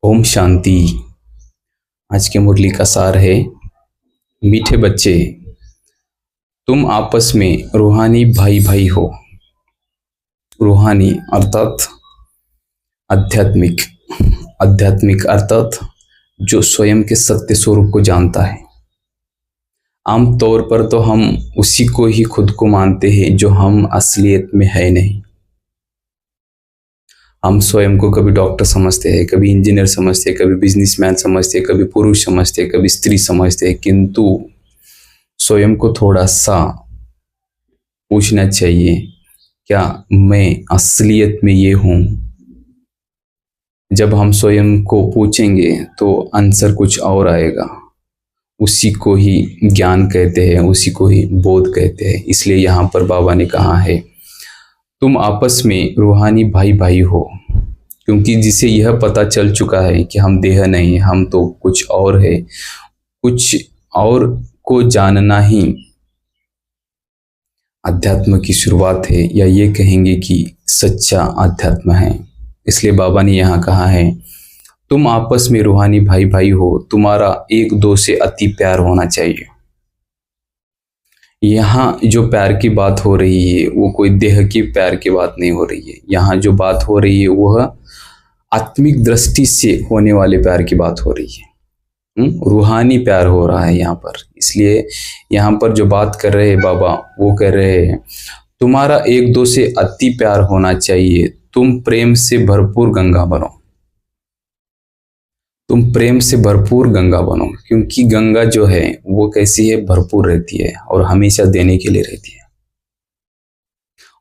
ओम शांति। आज के मुरली का सार है, मीठे बच्चे, तुम आपस में रूहानी भाई भाई हो। रूहानी अर्थात आध्यात्मिक, आध्यात्मिक अर्थात जो स्वयं के सत्य स्वरूप को जानता है। आम तौर पर तो हम उसी को ही खुद को मानते हैं जो हम असलियत में है नहीं। हम स्वयं को कभी डॉक्टर समझते हैं, कभी इंजीनियर समझते हैं, कभी बिजनेसमैन समझते हैं, कभी पुरुष समझते हैं, कभी स्त्री समझते हैं। किंतु स्वयं को थोड़ा सा पूछना चाहिए, क्या मैं असलियत में ये हूँ? जब हम स्वयं को पूछेंगे तो आंसर कुछ और आएगा। उसी को ही ज्ञान कहते हैं, उसी को ही बोध कहते हैं। इसलिए यहाँ पर बाबा ने कहा है, तुम आपस में रूहानी भाई भाई हो। क्योंकि जिसे यह पता चल चुका है कि हम देह नहीं, हम तो कुछ और है, कुछ और को जानना ही अध्यात्म की शुरुआत है, या ये कहेंगे कि सच्चा अध्यात्म है। इसलिए बाबा ने यहाँ कहा है, तुम आपस में रूहानी भाई भाई हो, तुम्हारा एक दो से अति प्यार होना चाहिए। यहाँ जो प्यार की बात हो रही है वो कोई देह की प्यार की बात नहीं हो रही है। यहाँ जो बात हो रही है वह आत्मिक दृष्टि से होने वाले प्यार की बात हो रही है। रूहानी प्यार हो रहा है यहाँ पर। इसलिए यहाँ पर जो बात कर रहे हैं बाबा, वो कह रहे हैं तुम्हारा एक दो से अति प्यार होना चाहिए। तुम प्रेम से भरपूर गंगा बनो। तुम प्रेम से भरपूर गंगा बनो, क्योंकि गंगा जो है वो कैसी है, भरपूर रहती है और हमेशा देने के लिए रहती है।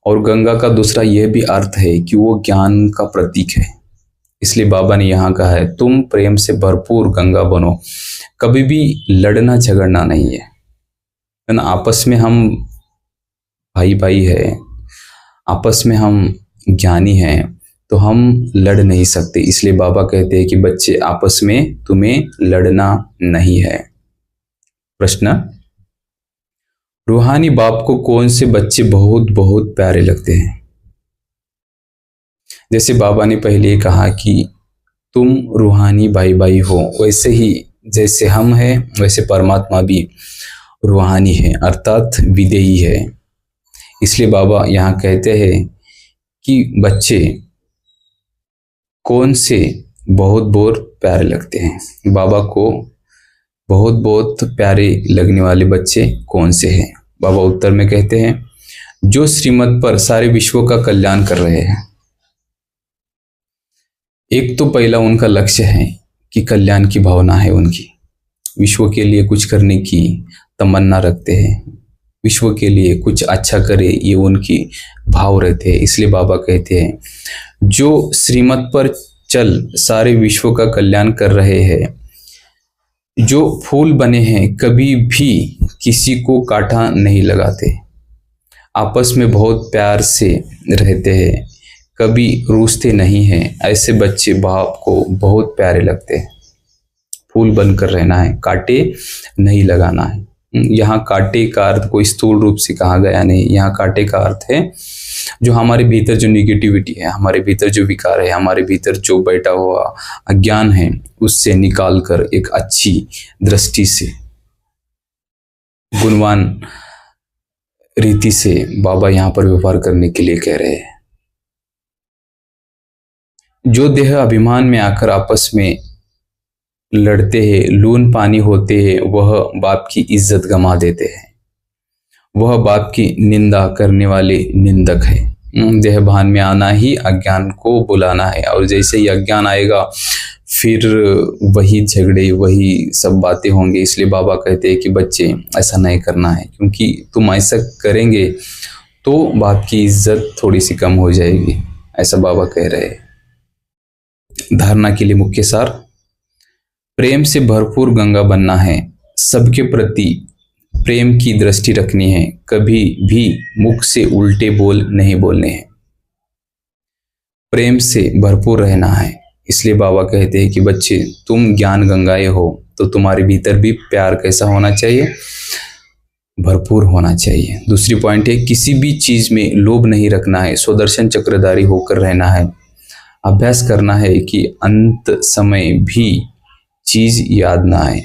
और गंगा का दूसरा यह भी अर्थ है कि वो ज्ञान का प्रतीक है। इसलिए बाबा ने यहाँ कहा है, तुम प्रेम से भरपूर गंगा बनो। कभी भी लड़ना झगड़ना नहीं है ना। आपस में हम भाई भाई है, आपस में हम ज्ञानी हैं, तो हम लड़ नहीं सकते। इसलिए बाबा कहते हैं कि बच्चे, आपस में तुम्हें लड़ना नहीं है। प्रश्न, रूहानी बाप को कौन से बच्चे बहुत बहुत प्यारे लगते हैं? जैसे बाबा ने पहले कहा कि तुम रूहानी भाई भाई हो, वैसे ही जैसे हम हैं वैसे परमात्मा भी रूहानी है, अर्थात विदेही है। इसलिए बाबा यहाँ कहते हैं कि बच्चे कौन से बहुत बहुत प्यारे लगते हैं। बाबा को बहुत बहुत प्यारे लगने वाले बच्चे कौन से हैं? बाबा उत्तर में कहते हैं, जो श्रीमत पर सारे विश्व का कल्याण कर रहे हैं। एक तो पहला उनका लक्ष्य है कि कल्याण की भावना है उनकी, विश्व के लिए कुछ करने की तमन्ना रखते हैं, विश्व के लिए कुछ अच्छा करे, ये उनकी भाव रहते हैं। इसलिए बाबा कहते हैं, जो श्रीमत पर चल सारे विश्व का कल्याण कर रहे हैं, जो फूल बने हैं, कभी भी किसी को कांटा नहीं लगाते, आपस में बहुत प्यार से रहते हैं, कभी रूठते नहीं हैं, ऐसे बच्चे बाप को बहुत प्यारे लगते हैं। फूल बनकर रहना है, कांटे नहीं लगाना है। यहाँ कांटे का अर्थ कोई स्थूल रूप से कहा गया नहीं। यहाँ कांटे का अर्थ है जो हमारे भीतर जो निगेटिविटी है, हमारे भीतर जो विकार है, हमारे भीतर जो बैठा हुआ अज्ञान है, उससे निकाल कर एक अच्छी दृष्टि से, गुणवान रीति से बाबा यहाँ पर व्यवहार करने के लिए कह रहे हैं। जो देह अभिमान में आकर आपस में लड़ते हैं, लून पानी होते हैं, वह बाप की इज्जत गंवा देते हैं। वह बाप की निंदा करने वाले निंदक है। देह भान में आना ही अज्ञान को बुलाना है, और जैसे ही अज्ञान आएगा फिर वही झगड़े, वही सब बातें होंगे। इसलिए बाबा कहते हैं कि बच्चे, ऐसा नहीं करना है, क्योंकि तुम ऐसा करेंगे तो बाप की इज्जत थोड़ी सी कम हो जाएगी। ऐसा बाबा कह रहे हैं। धारणा के लिए मुख्य सार, प्रेम से भरपूर गंगा बनना है, सबके प्रति प्रेम की दृष्टि रखनी है, कभी भी मुख से उल्टे बोल नहीं बोलने हैं, प्रेम से भरपूर रहना है। इसलिए बाबा कहते हैं कि बच्चे, तुम ज्ञान गंगाएं हो, तो तुम्हारे भीतर भी प्यार कैसा होना चाहिए, भरपूर होना चाहिए। दूसरी पॉइंट है, किसी भी चीज में लोभ नहीं रखना है, स्वदर्शन चक्रधारी होकर रहना है, अभ्यास करना है कि अंत समय भी चीज याद ना आए।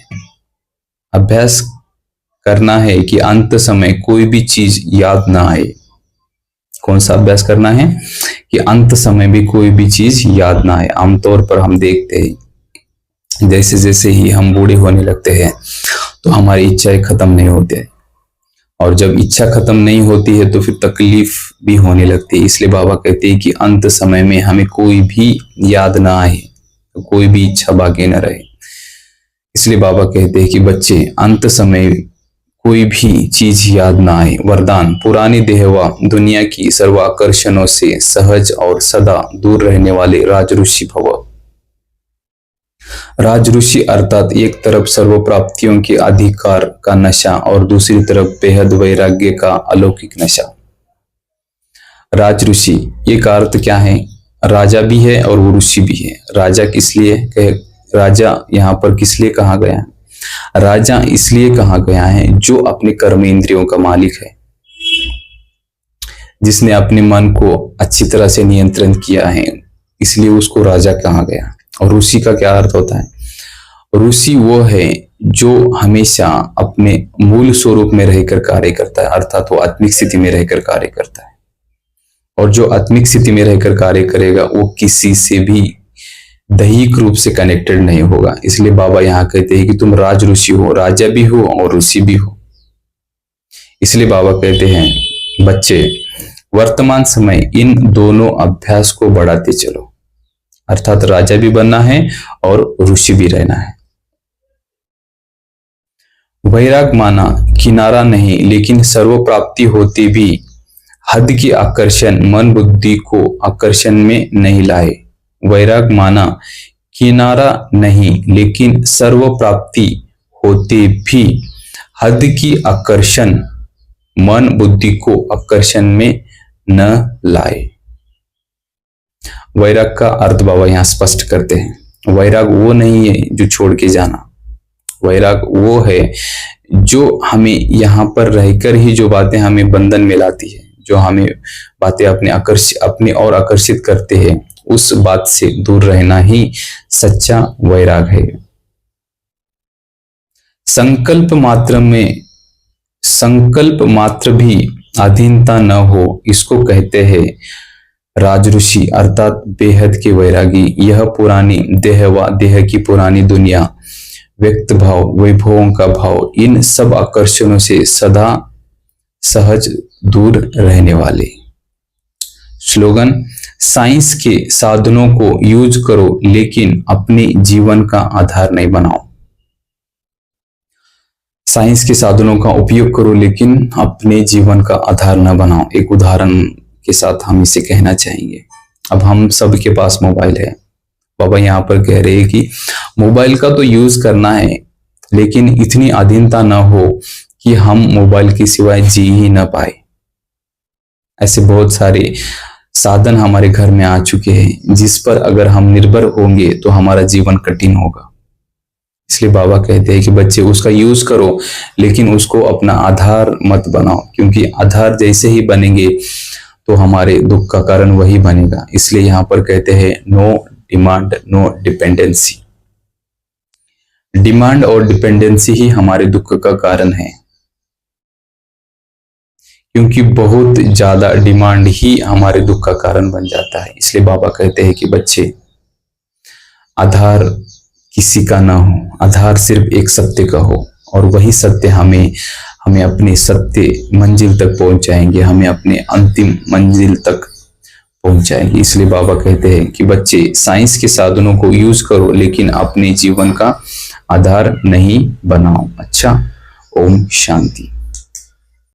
अभ्यास करना है कि अंत समय कोई भी चीज याद ना आए। कौन सा अभ्यास करना है? कि अंत समय भी कोई भी चीज याद ना आए। आमतौर पर हम देखते हैं जैसे जैसे ही हम बूढ़े होने लगते हैं तो हमारी इच्छाएं खत्म नहीं होती है, और जब इच्छा खत्म नहीं होती है तो फिर तकलीफ भी होने लगती है। इसलिए बाबा कहते हैं कि अंत समय में हमें कोई भी याद ना आए, तो कोई भी इच्छा बाकी न रहे। इसलिए बाबा कहते हैं कि बच्चे, अंत समय कोई भी चीज याद ना आए। वरदान, पुरानी देह व दुनिया की सर्व आकर्षणों से सहज और सदा दूर रहने वाले राज ऋषि भव। राज ऋषि अर्थात एक तरफ सर्व प्राप्तियों के अधिकार का नशा और दूसरी तरफ बेहद वैराग्य का अलौकिक नशा। राज ऋषि, ये का अर्थ क्या है? राजा भी है और वो ऋषि भी है। राजा किस लिए कहे? राजा यहाँ पर किस लिए कहा गया है? राजा इसलिए कहा गया है जो अपने कर्म इंद्रियों का मालिक है, जिसने अपने मन को अच्छी तरह से नियंत्रण किया है, इसलिए उसको राजा कहा गया। और ऋषि का क्या अर्थ होता है? ऋषि वो है जो हमेशा अपने मूल स्वरूप में रहकर कार्य करता है, अर्थात वो आत्मिक स्थिति में रहकर कार्य करता है। और जो आत्मिक स्थिति में रहकर कार्य करेगा वो किसी से भी दैहिक रूप से कनेक्टेड नहीं होगा। इसलिए बाबा यहाँ कहते हैं कि तुम राज ऋषि हो, राजा भी हो और ऋषि भी हो। इसलिए बाबा कहते हैं बच्चे, वर्तमान समय इन दोनों अभ्यास को बढ़ाते चलो, अर्थात राजा भी बनना है और ऋषि भी रहना है। वैराग माना किनारा नहीं, लेकिन सर्व प्राप्ति होती भी हद की आकर्षण मन बुद्धि को आकर्षण में नहीं लाए। वैराग माना किनारा नहीं, लेकिन सर्व प्राप्ति होते भी हद की आकर्षण मन बुद्धि को आकर्षण में न लाए। वैराग का अर्थ बाबा यहाँ स्पष्ट करते हैं। वैराग वो नहीं है जो छोड़ के जाना। वैराग वो है जो हमें यहाँ पर रहकर ही जो बातें हमें बंधन में लाती है, जो हमें बातें अपने और आकर्षित करते हैं, उस बात से दूर रहना ही सच्चा वैराग है। संकल्प मात्र भी अधीनता न हो, इसको कहते हैं राज ऋषि अर्थात बेहद के वैरागी। यह पुरानी देह व देह की पुरानी दुनिया, व्यक्त भाव, वैभवों का भाव, इन सब आकर्षणों से सदा सहज दूर रहने वाले। स्लोगन, साइंस के साधनों को यूज करो लेकिन अपने जीवन का आधार नहीं बनाओ। साइंस के साधनों का उपयोग करो लेकिन अपने जीवन का आधार न बनाओ। एक उदाहरण के साथ हम इसे कहना चाहेंगे। अब हम सब के पास मोबाइल है। बाबा यहाँ पर कह रहे हैं कि मोबाइल का तो यूज करना है, लेकिन इतनी अधीनता ना हो कि हम मोबाइल के सिवाय जी ही ना पाए। ऐसे बहुत सारे साधन हमारे घर में आ चुके हैं जिस पर अगर हम निर्भर होंगे तो हमारा जीवन कठिन होगा। इसलिए बाबा कहते हैं कि बच्चे, उसका यूज करो लेकिन उसको अपना आधार मत बनाओ, क्योंकि आधार जैसे ही बनेंगे तो हमारे दुख का कारण वही बनेगा। इसलिए यहाँ पर कहते हैं no demand no dependency. Demand और डिपेंडेंसी ही हमारे दुख का कारण है, क्योंकि बहुत ज्यादा डिमांड ही हमारे दुख का कारण बन जाता है। इसलिए बाबा कहते हैं कि बच्चे, आधार किसी का ना हो, आधार सिर्फ एक सत्य का हो, और वही सत्य हमें अपने सत्य मंजिल तक पहुंचाएंगे, हमें अपने अंतिम मंजिल तक पहुंचाएंगे। इसलिए बाबा कहते हैं कि बच्चे, साइंस के साधनों को यूज करो लेकिन अपने जीवन का आधार नहीं बनाओ। अच्छा, ओम शांति।